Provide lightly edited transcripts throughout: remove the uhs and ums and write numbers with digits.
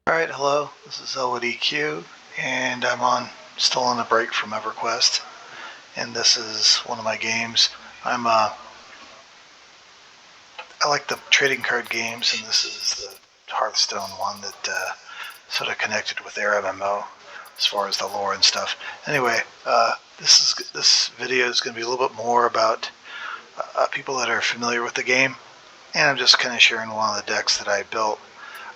Alright, hello, this is Elwood EQ, and I'm still on a break from EverQuest, and this is one of my games. I like the trading card games, and this is the Hearthstone one that sort of connected with their MMO as far as the lore and stuff. Anyway, this video is going to be a little bit more about people that are familiar with the game, and I'm just kind of sharing one of the decks that I built.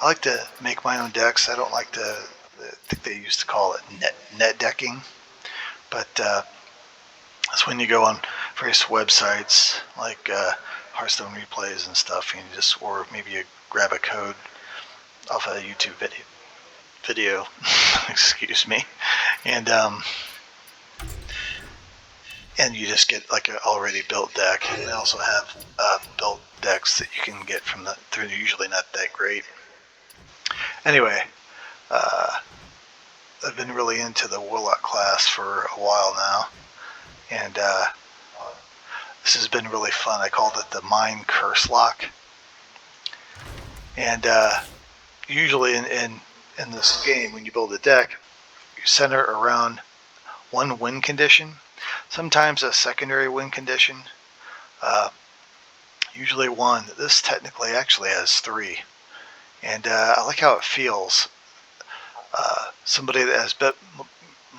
I like to make my own decks. I don't like to, I think they used to call it net decking, but that's when you go on various websites like Hearthstone replays and stuff, and or maybe you grab a code off a YouTube video, excuse me, and you just get like an already built deck. And they also have built decks that you can get from they're usually not that great. Anyway, I've been really into the Warlock class for a while now, and this has been really fun. I called it the Mind Curse Lock, and usually in this game, when you build a deck, you center around one win condition, sometimes a secondary win condition, usually one. This technically actually has three. And I like how it feels. Somebody that has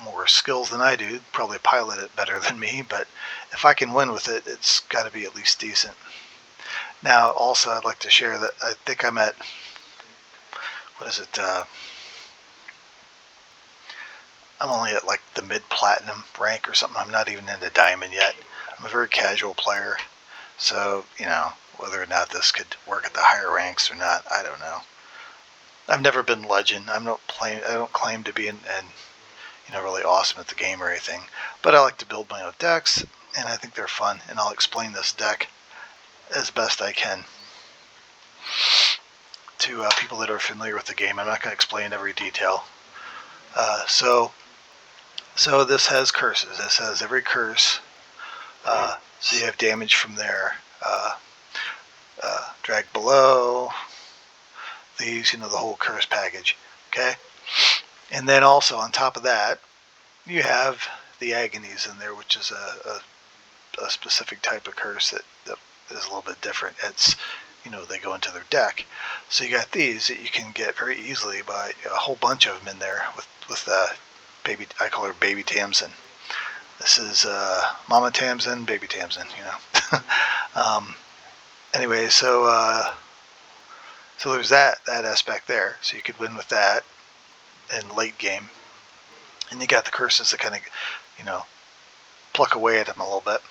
more skills than I do probably pilot it better than me, but if I can win with it, it's got to be at least decent. Now, also, I'd like to share that I think I'm at, what is it? I'm only at like the mid-platinum rank or something. I'm not even into diamond yet. I'm a very casual player, so, whether or not this could work at the higher ranks or not, I don't know. I've never been legend. I don't claim to be really awesome at the game or anything. But I like to build my own decks, and I think they're fun. And I'll explain this deck as best I can to people that are familiar with the game. I'm not going to explain every detail. So this has curses. This has every curse. So you have damage from there. Drag below. These, the whole curse package, okay? And then also on top of that, you have the Agonies in there, which is a specific type of curse that is a little bit different. It's, they go into their deck. So you got these that you can get very easily by a whole bunch of them in there with baby. I call her Baby Tamsin. This is Mama Tamsin, Baby Tamsin, Anyway, so there's that aspect there. So you could win with that in late game. And you got the curses that kind of, pluck away at them a little bit.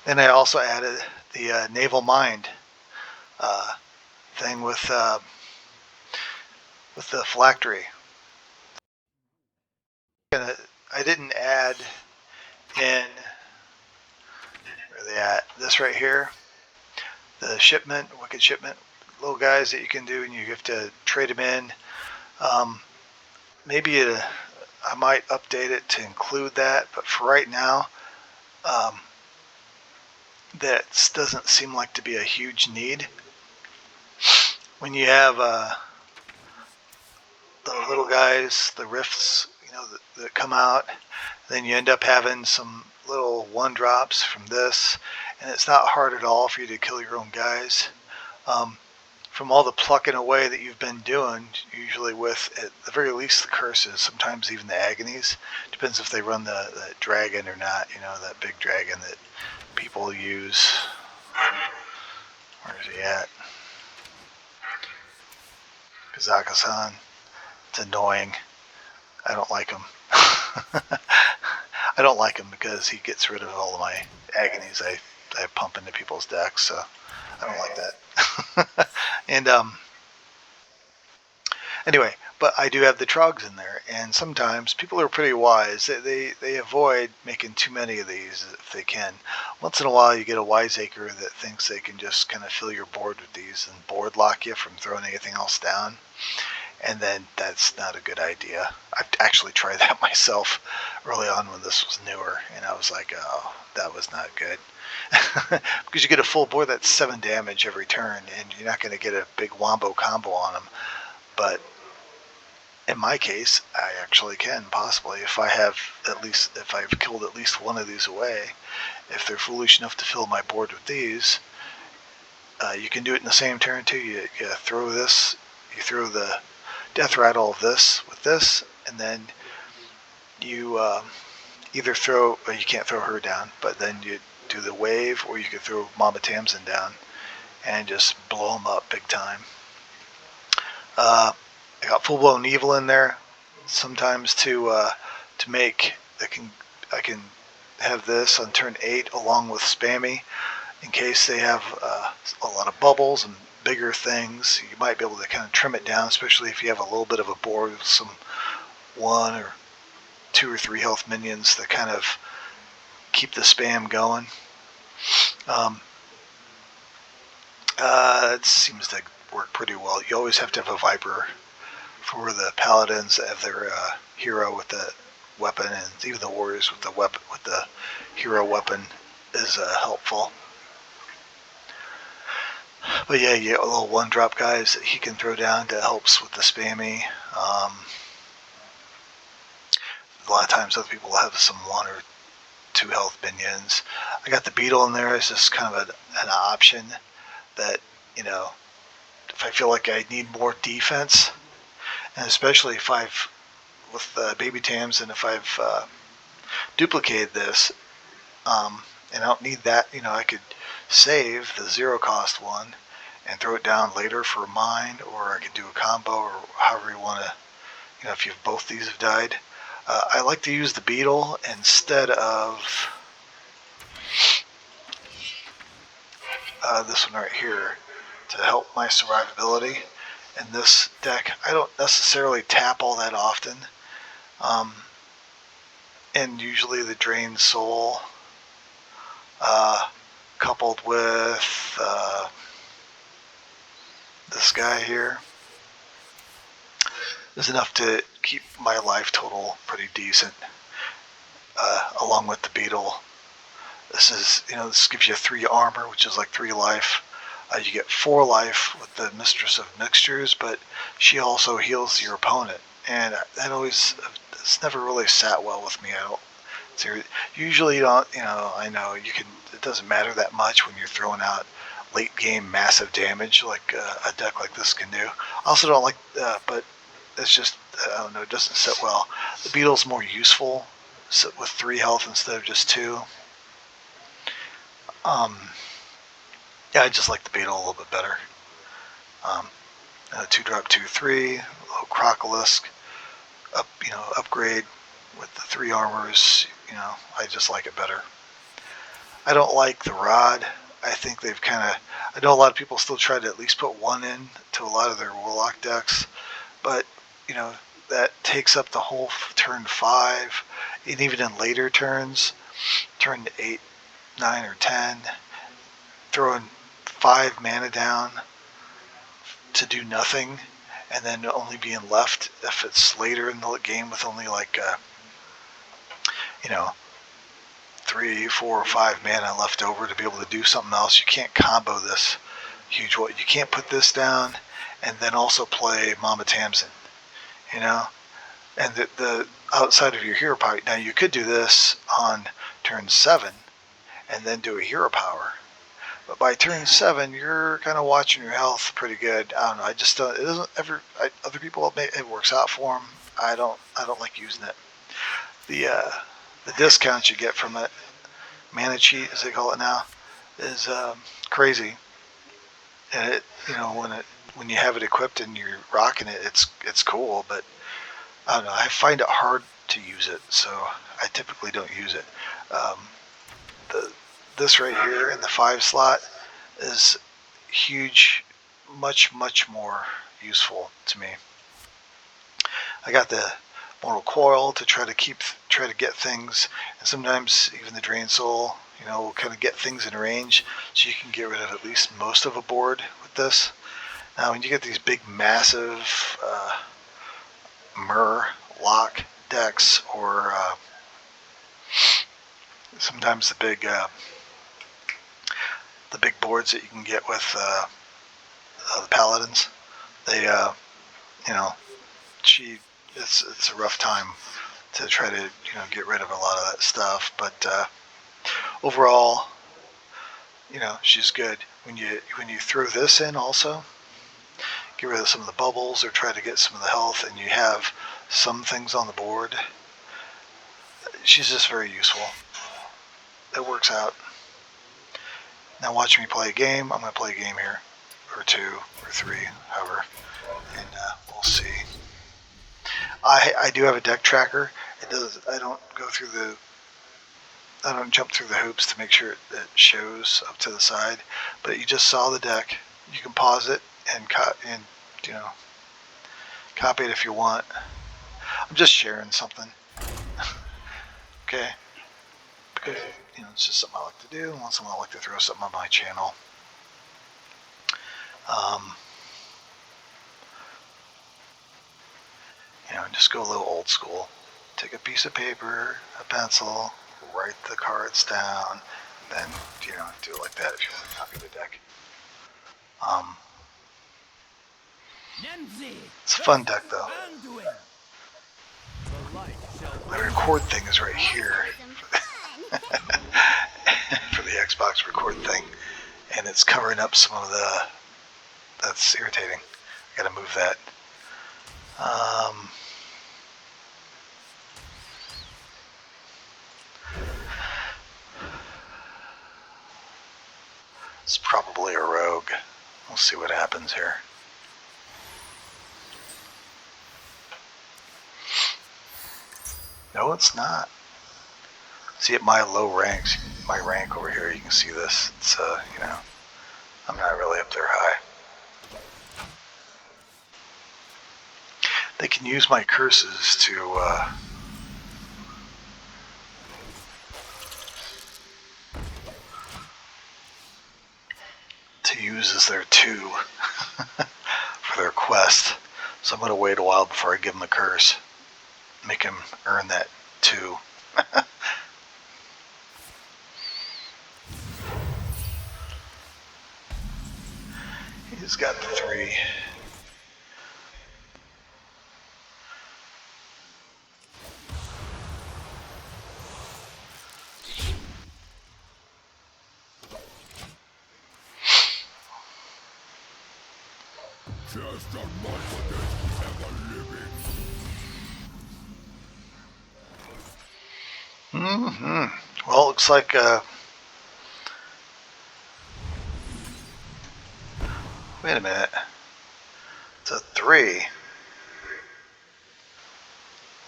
And I also added the Naval Mind thing with the Phylactery. I didn't add in, where are they at? This right here. The Wicked Shipment, little guys that you can do, and you have to trade them in. Maybe I might update it to include that, but for right now, that doesn't seem like to be a huge need. When you have the little guys, the rifts, that come out, then you end up having some little 1-drops from this, and it's not hard at all for you to kill your own guys. From all the plucking away that you've been doing, usually with, at the very least, the curses, sometimes even the Agonies. Depends if they run the dragon or not, that big dragon that people use. Where is he at? Kazaka-san. It's annoying. I don't like him. I don't like him because he gets rid of all of my Agonies I pump into people's decks, so I don't like that. And anyway, but I do have the Trogs in there, and sometimes people are pretty wise. They avoid making too many of these if they can. Once in a while, you get a wiseacre that thinks they can just kind of fill your board with these and board lock you from throwing anything else down. And then that's not a good idea. I've actually tried that myself early on when this was newer, and I was like, oh, that was not good. Because you get a full board that's 7 damage every turn, and you're not going to get a big wombo combo on them. But in my case, I actually can possibly, if I've killed at least one of these away, if they're foolish enough to fill my board with these, you can do it in the same turn too. You throw this, you throw the death rattle of this with this, and then you either throw, well, you can't throw her down, but then you do the wave, or you could throw Mama Tamsin down and just blow them up big time. I got Full Blown Evil in there sometimes to make. I can have this on turn 8 along with Spammy in case they have a lot of bubbles and bigger things. You might be able to kind of trim it down, especially if you have a little bit of a board with some 1 or 2 or 3 health minions that kind of keep the spam going. It seems to work pretty well. You always have to have a Viper for the paladins that have their hero with the weapon, and even the warriors with the weapon, with the hero weapon, is helpful. But yeah, you get little 1-drop guys that he can throw down that helps with the spammy. A lot of times other people have some 1 or 2 health minions. I got the beetle in there as just kind of an option that, you know, if I feel like I need more defense, and especially if I've, with baby tams, and if I've duplicated this, and I don't need that, you know, I could save the 0 cost one and throw it down later for mine, or I could do a combo, or however you want to, you know, if both these have died. I like to use the beetle instead of this one right here to help my survivability. In this deck, I don't necessarily tap all that often, and usually the Drained Soul coupled with this guy here is enough to keep my life total pretty decent, along with the beetle. This is, you know, this gives you 3 armor, which is like 3 life. You get 4 life with the Mistress of Mixtures, but she also heals your opponent, and that always, it's never really sat well with me. I don't. Usually, you don't. You know, I know you can. It doesn't matter that much when you're throwing out late game massive damage like a deck like this can do. I also don't like, but it's just, I don't know, it doesn't sit well. The beetle's more useful, sit with 3 health instead of just 2. Yeah, I just like the beetle a little bit better. 2-drop 2/3, little Crocolisk, upgrade with the 3 armors. You know, I just like it better. I don't like the rod. I think they've kind of, I know a lot of people still try to at least put 1 in to a lot of their Warlock decks, but, you know, that takes up the whole turn 5, and even in later turns, turn 8, 9, or 10, throwing 5 mana down to do nothing, and then only being left, if it's later in the game, with only like, 3, 4, or 5 mana left over to be able to do something else. You can't combo this huge. You can't put this down and then also play Mama Tamsin, you know? And the outside of your hero power, now you could do this on turn 7 and then do a hero power. But by turn 7, you're kind of watching your health pretty good. I don't know. I just don't. It doesn't ever. Other people, it works out for them. I don't like using it. The discounts you get from it, mana cheat as they call it now, is crazy. And it, when you have it equipped and you're rocking it, it's cool. But I don't know. I find it hard to use it, so I typically don't use it. This right here in the 5 slot is huge, much more useful to me. I got the Mortal Coil to try to get things, and sometimes even the Drain Soul, will kind of get things in range, so you can get rid of at least most of a board with this. Now, when you get these big, massive Lock decks, or sometimes the big boards that you can get with the Paladins, they, she it's a rough time to try to get rid of a lot of that stuff. But overall, she's good. When you throw this in also, get rid of some of the bubbles or try to get some of the health, and you have some things on the board. She's just very useful. It works out. Now watch me play a game. I'm going to play a game here, or 2 or 3, however, and we'll see. I do have a deck tracker. It does. I don't jump through the hoops to make sure it shows up to the side. But you just saw the deck. You can pause it and copy it if you want. I'm just sharing something. Okay. Because it's just something I like to do. Once in a while I like to throw something on my channel. Just go a little old school. Take a piece of paper, a pencil, write the cards down, then do it like that if you want to copy the deck. It's a fun deck though. My record thing is right here for the Xbox record thing, and it's covering up some of the. That's irritating. I gotta move that. It's probably a rogue. We'll see what happens here. No, it's not. See, at my low ranks, my rank over here, you can see this. It's, I'm not really up there high. They can use my curses to use as their 2 for their quest. So I'm going to wait a while before I give them a curse. Make him earn that 2. He's got the 3. Just a confidence ever living. Well, it looks like wait a minute. It's a 3.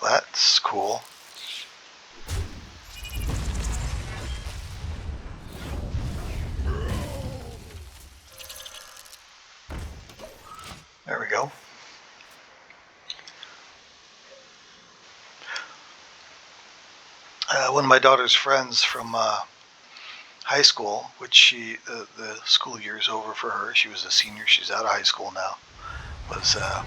That's cool. There we go. One of my daughter's friends from high school, which the school year is over for her. She was a senior. She's out of high school now. Was oh,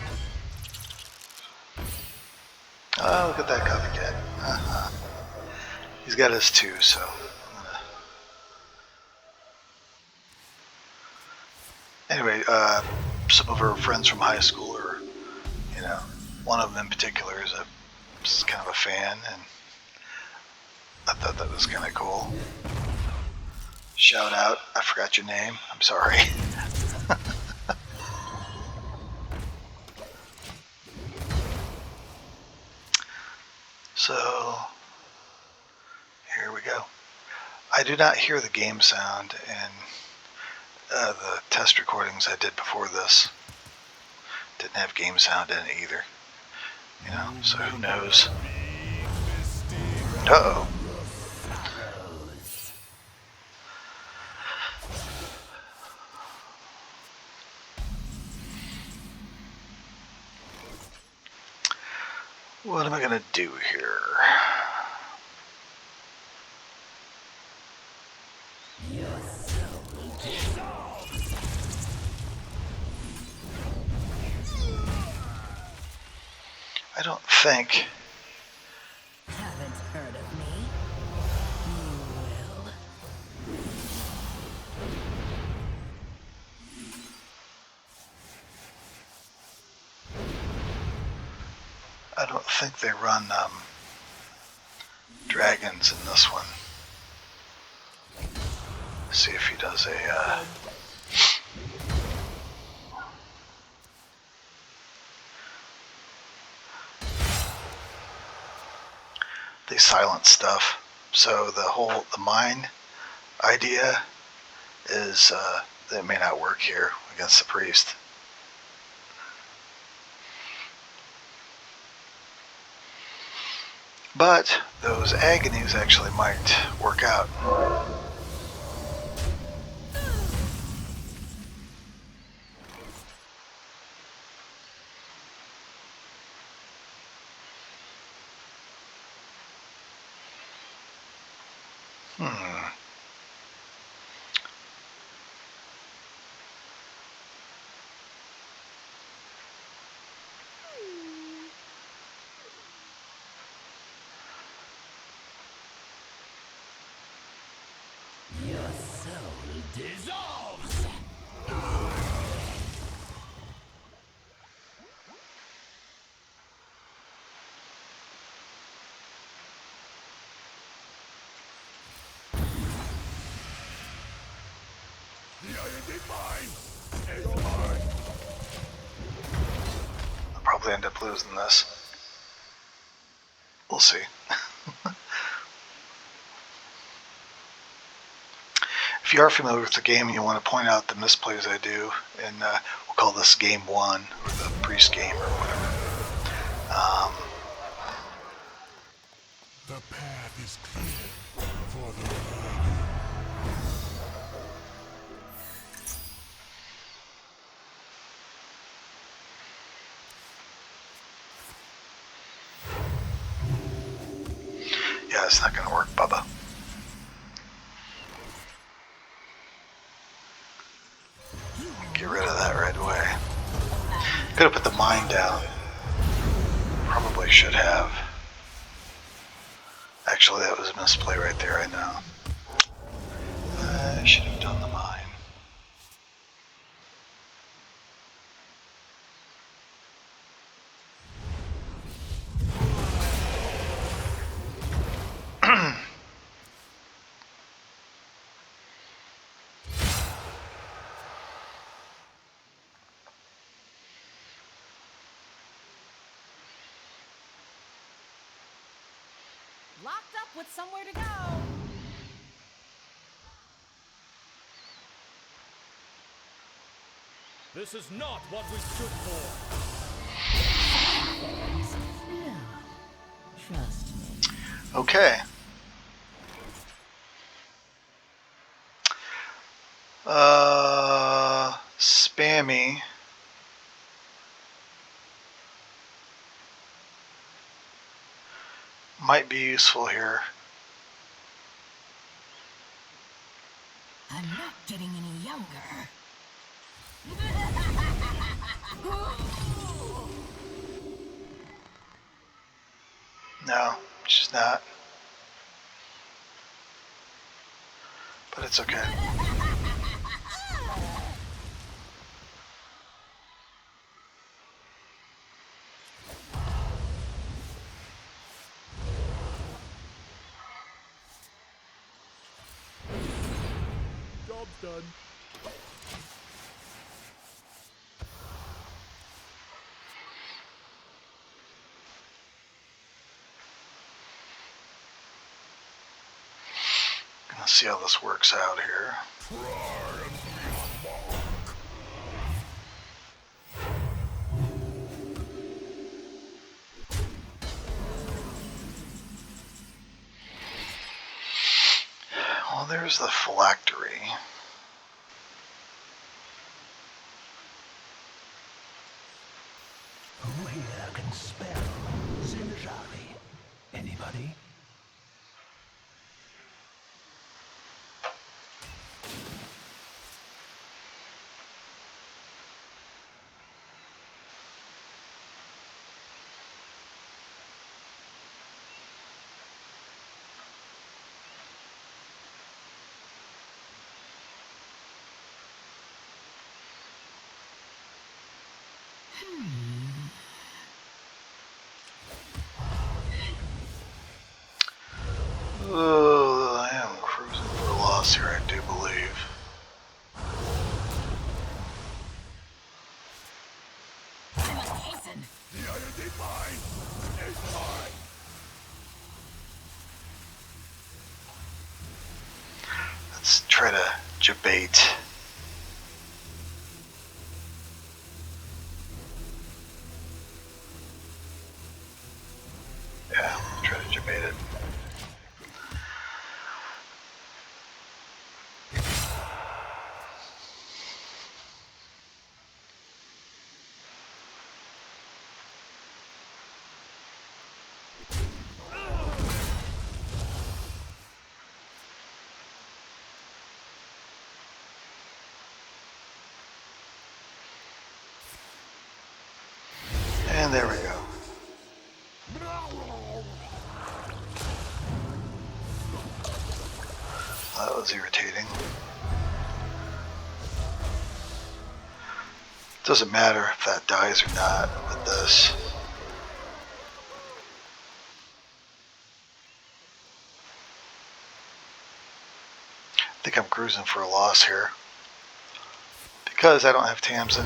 look at that copycat. He's got his 2, so anyway, some of her friends from high school are, one of them in particular is kind of a fan, and I thought that was kind of cool. Shout out. I forgot your name. I'm sorry. So, here we go. I do not hear the game sound in the test recordings I did before this. Didn't have game sound in it either. So who knows? Uh-oh. What am I going to do here? I don't think. Haven't heard of me? You will. I don't think they run dragons in this one. See if he does a they silence stuff. So the mine idea is that may not work here against the priest. But those agonies actually might work out. Your soul dissolves. The iron is mine! It's mine! I'll probably end up losing this. We'll see. If you are familiar with the game and you want to point out the misplays I do, and we'll call this game 1 or the priest game or whatever. The path is clear for the dragon. Yeah, it's not going to work, Bubba. Get rid of that right away. Could have put the mine down. Probably should have. Actually, that was a misplay right there, I know. I should have done the mine. Locked up with somewhere to go. This is not what we stood for. No. Trust me. Okay. Spammy. Might be useful here. I'm not getting any younger. No, she's not. But it's okay. Job's done. Gonna see how this works out here. Well, there's the Phylactery. Who here can spell Zinjari? Anybody? I am cruising for a loss here, I do believe. I must hasten. The iron is mine. It's mine. Let's try to debate. Yeah, try to debate it. And there we go. That was irritating. Doesn't matter if that dies or not with this. I think I'm cruising for a loss here. Because I don't have Tamsin.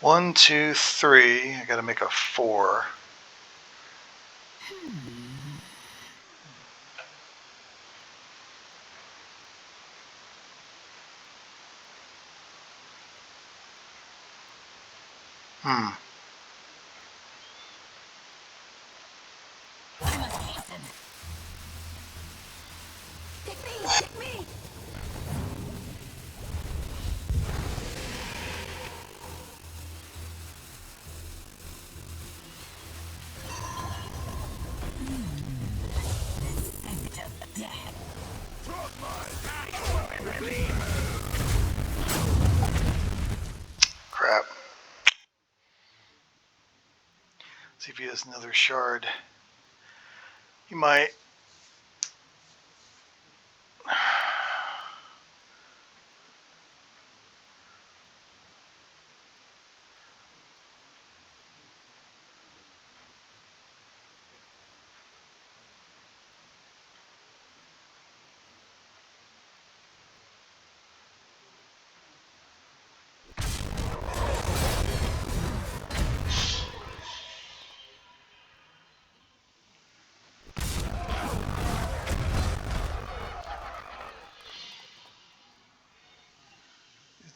One, two, three. I gotta make a 4. I must hasten. Pick me! Pick me! The scent of death. Crap. See if he has another shard. He might.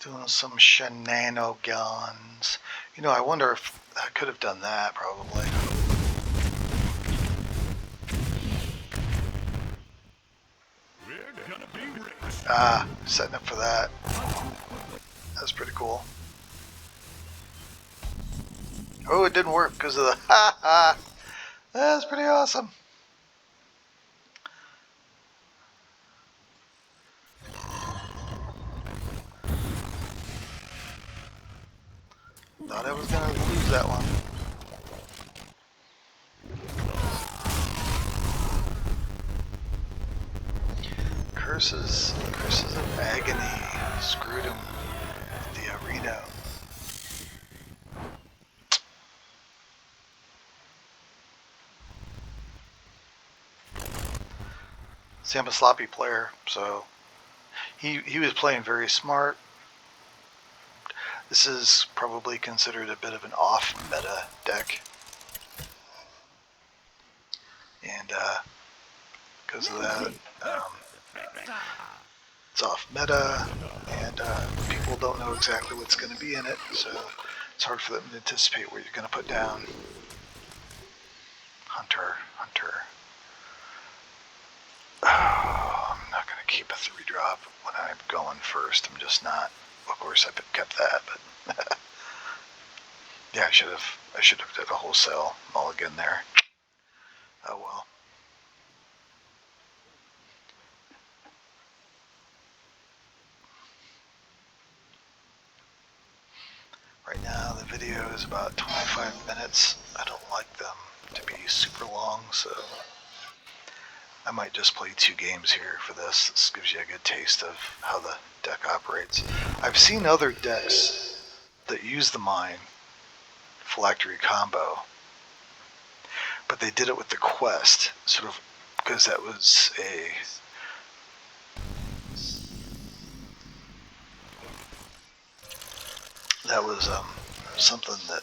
Doing some shenanigans. You know, I wonder if I could have done that, probably. We're gonna be rich. Ah, setting up for that. That's pretty cool. Oh, it didn't work because of the ha ha. That's pretty awesome. Thought I was gonna lose that one. Curses of Agony screwed him at the arena. See, I'm a sloppy player, so he was playing very smart. This is probably considered a bit of an off-meta deck. And because of that, it's off-meta, and people don't know exactly what's going to be in it, so it's hard for them to anticipate what you're going to put down. Hunter. Oh, I'm not going to keep a 3-drop when I'm going first. I'm just not. Of course, I kept that, but Yeah, I should have did a wholesale mulligan there. Oh well. Right now the video is about 25 minutes. I don't like them to be super long, so I might just play 2 games here for this. This gives you a good taste of how the deck operates. I've seen other decks that use the mine Phylactery combo, but they did it with the quest, sort of, because that was something that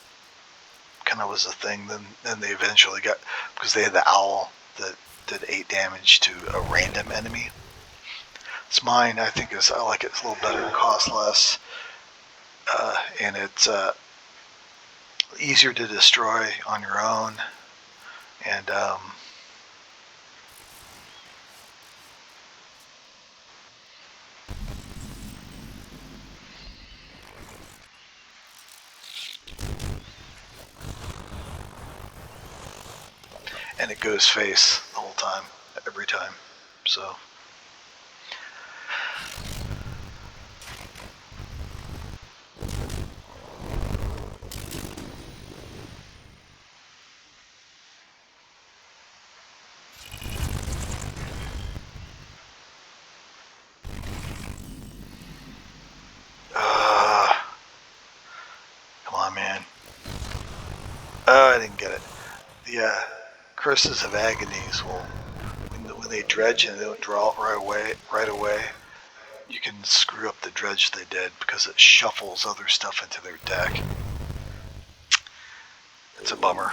kind of was a thing. Then they eventually got, because they had the owl that did 8 damage to a random enemy. It's mine. I like it. It's a little better, costs less, and it's easier to destroy on your own, and it goes face the whole time, every time. So come on, man. Oh, I didn't get it. The curses of agonies will, when they dredge and they don't draw it right away, you can screw up the dredge they did because it shuffles other stuff into their deck. It's a bummer.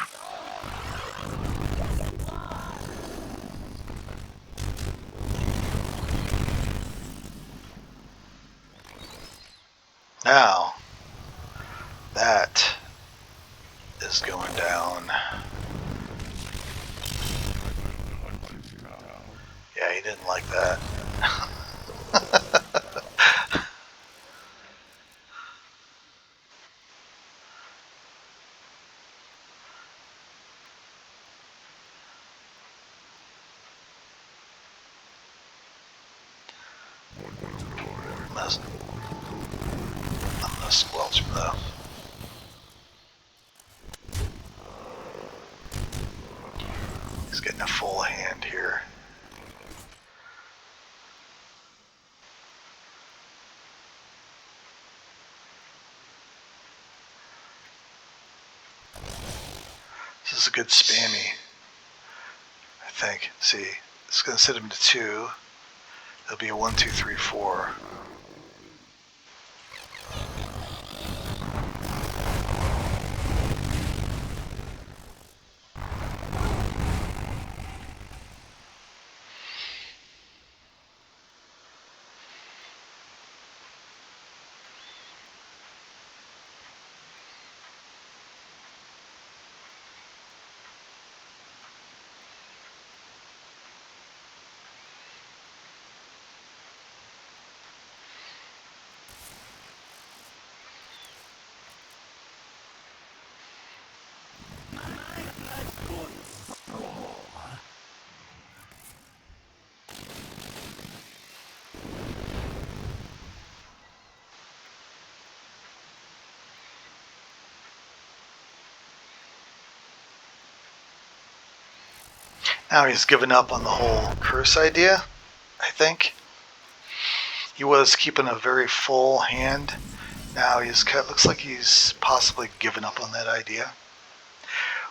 Now, that is going down. Yeah, he didn't like that. I'm gonna squelch him though. He's getting a full hand here. This is a good spammy, I think. See, it's gonna set him to 2. It'll be a 1, 2, 3, 4. Now he's given up on the whole curse idea, I think. He was keeping a very full hand. Now looks like he's possibly given up on that idea,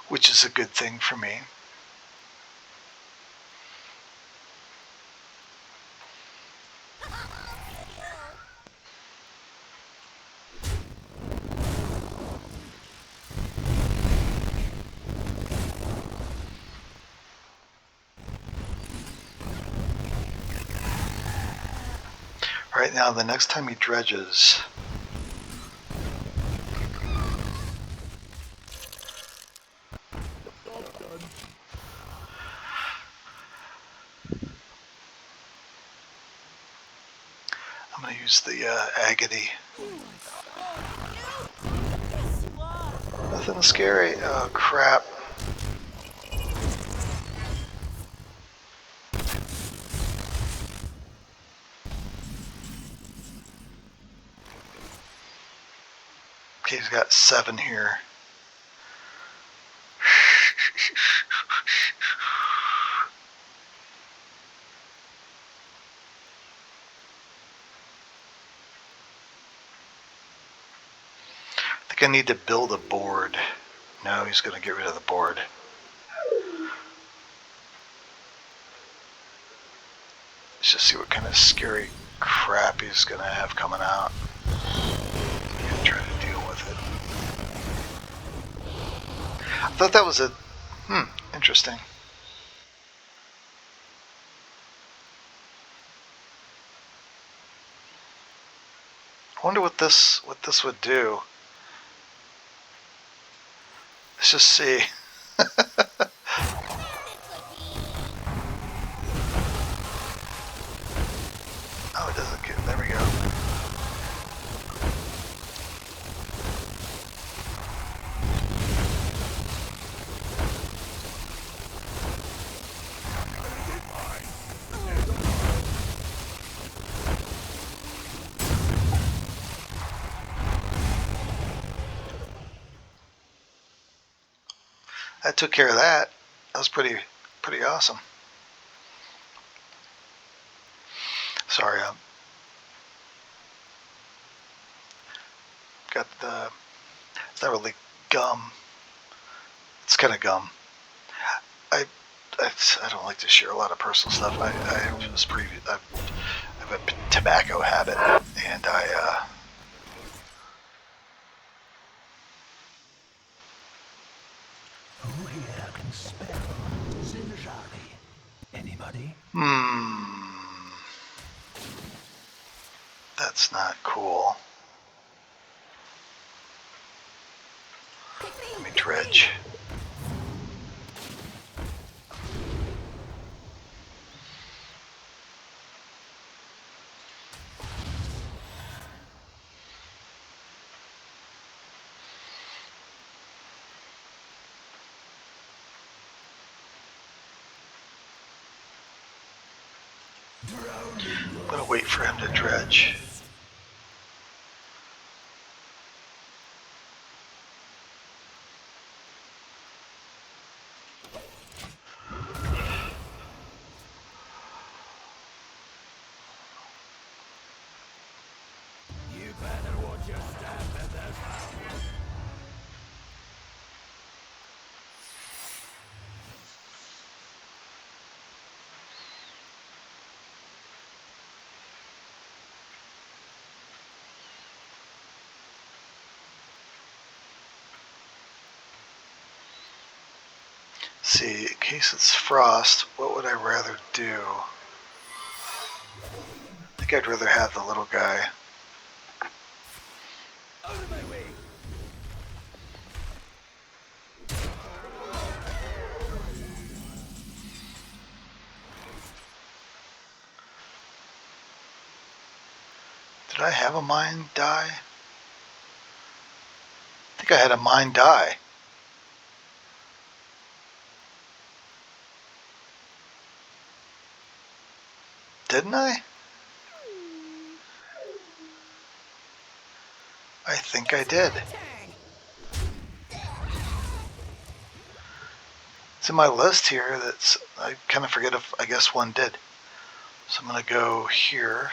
which is a good thing for me. Right now, the next time he dredges, I'm going to use the Agony. Nothing scary. Oh, crap. Okay, he's got 7 here. I think I need to build a board. No, he's going to get rid of the board. Let's just see what kind of scary crap he's going to have coming out. I'm going to try to deal with it. I thought that was a... interesting. I wonder what this would do. Let's just see. Oh, it doesn't get... There we go. That took care of that. That was pretty awesome. Sorry, got the... It's not really gum. It's kind of gum. I don't like to share a lot of personal stuff. I have a tobacco habit, and Who here can spell Zinjari? Anybody? That's not cool. Let me dredge. I'm gonna wait for him to dredge. You better watch your step in this. See, in case it's frost, what would I rather do? I think I'd rather have the little guy. Out of my way. Did I have a mine die? I think I had a mine die. Didn't I? I think I did. It's in my list here. I kind of forget if I guess one did. So I'm going to go here.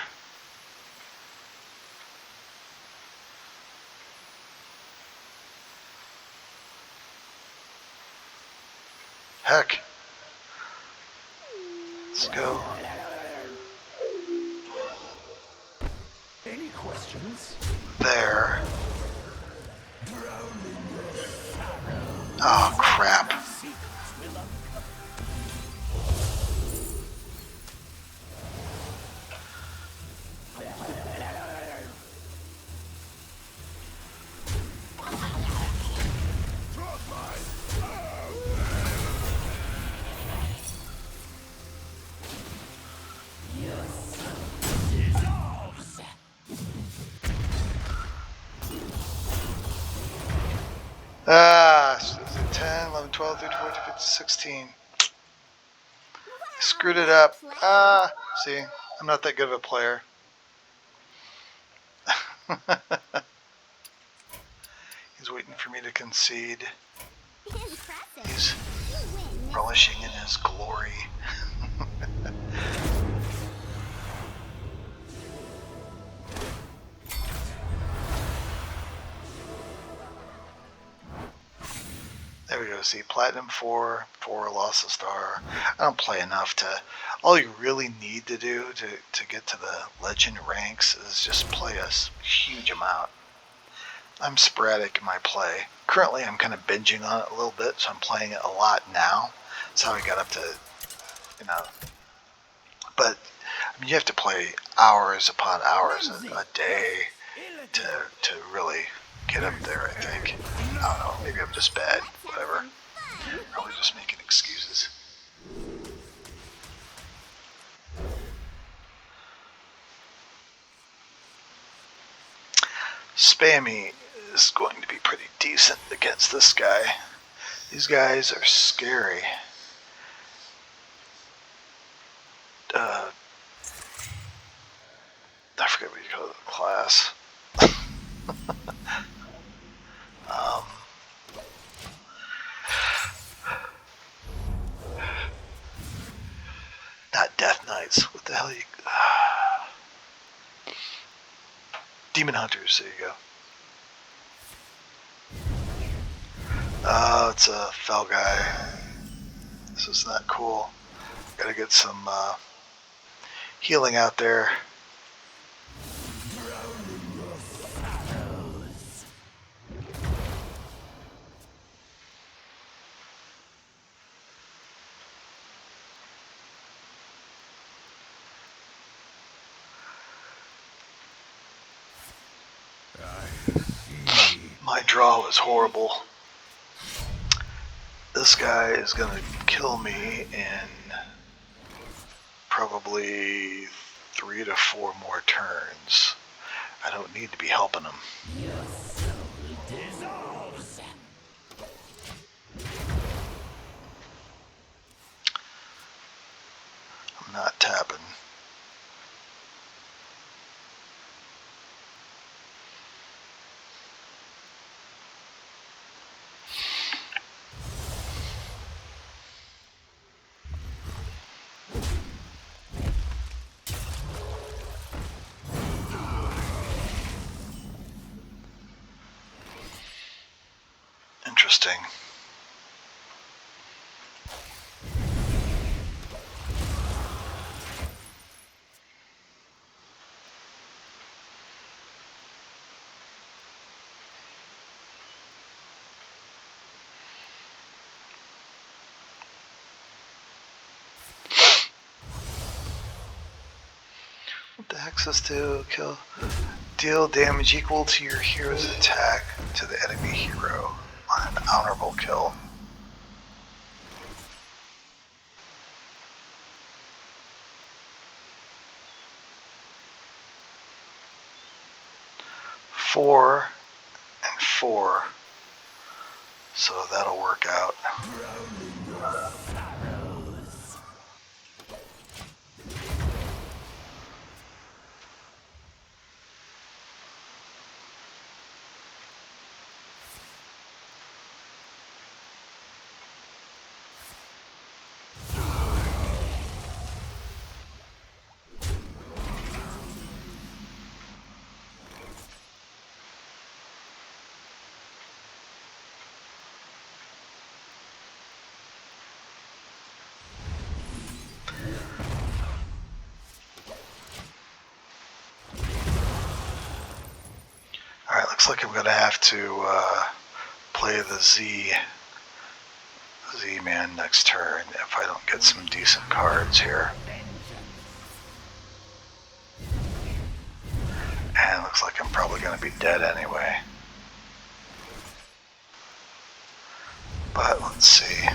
Heck. Let's go. Any questions? There. Oh, crap. got 16. Screwed it up. See, I'm not that good of a player. He's waiting for me to concede. He's relishing in his glory. There we go. See, Platinum 4, lost a star. I don't play enough to... All you really need to do to get to the legend ranks is just play a huge amount. I'm sporadic in my play. Currently, I'm kind of binging on it a little bit, so I'm playing it a lot now. That's how I got up to, you know... But, I mean, you have to play hours upon hours a day to really get up there, I think. I don't know, maybe I'm just bad, whatever. Probably just making excuses. Spammy is going to be pretty decent against this guy. These guys are scary. I forget what you call the class. Not Death Knights. What the hell you... Demon Hunters, there you go. Oh, it's a fell guy. This is not cool. Gotta get some healing out there. My draw was horrible. This guy is gonna kill me in probably 3 to 4 more turns. I don't need to be helping him. I'm not tapping. Interesting. What the heck's this do? Kill. Deal damage equal to your hero's attack to the enemy hero on an honorable kill. Four and 4. So that'll work out. Alright, looks like I'm going to have to play the Z-Man next turn if I don't get some decent cards here. And it looks like I'm probably going to be dead anyway. But let's see.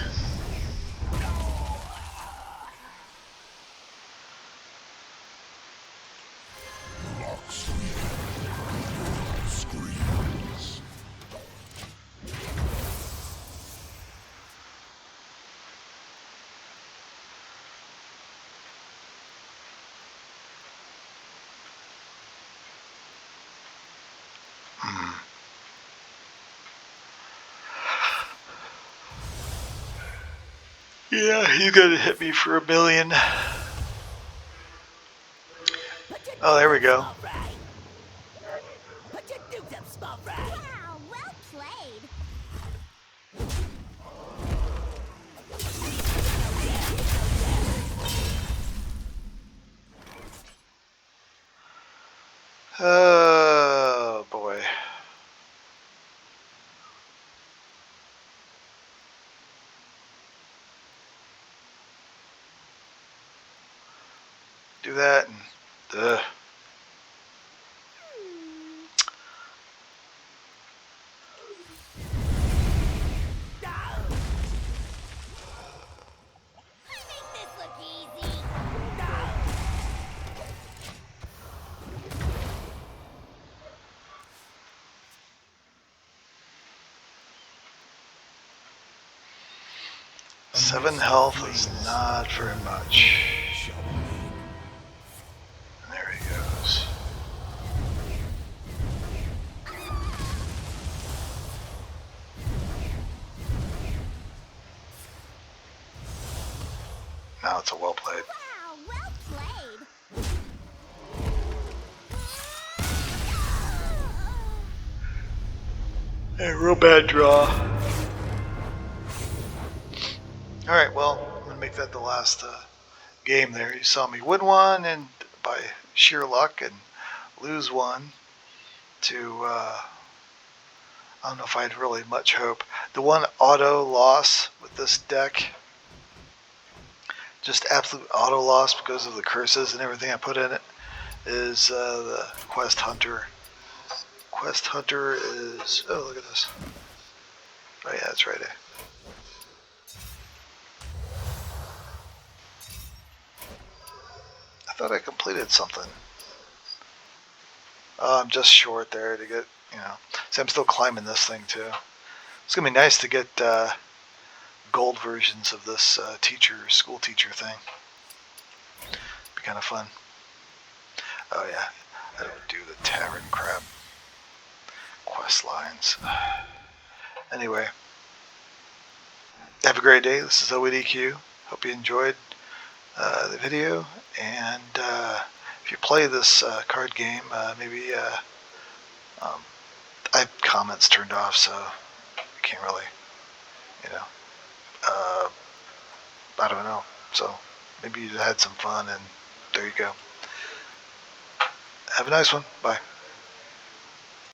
Yeah, he's gonna hit me for $1 million. Oh, there we go. Small fry. Put your dukes up, small fry. Wow, well played. Oh boy. Do that and ugh. Make this look easy. A 7 nice health is flames. not very much. Shall we? There he goes. Now it's a well played. Wow, well played. Hey, real bad draw. Alright, well, I'm going to make that the last game there. You saw me win one and by sheer luck and lose one to, I don't know if I had really much hope. The one auto loss with this deck, just absolute auto loss because of the curses and everything I put in it, is the Quest Hunter. Quest Hunter is, oh look at this. Oh yeah, that's right there. I thought I completed something. I'm just short there to get, see I'm still climbing this thing too. It's going to be nice to get gold versions of this school teacher thing. Be kind of fun. Oh yeah, I don't do the tavern crap. Quest lines. Anyway, have a great day. This is OEDQ. Hope you enjoyed the video. And if you play this card game, maybe I have comments turned off, so you can't really, I don't know. So maybe you had some fun, and there you go. Have a nice one. Bye.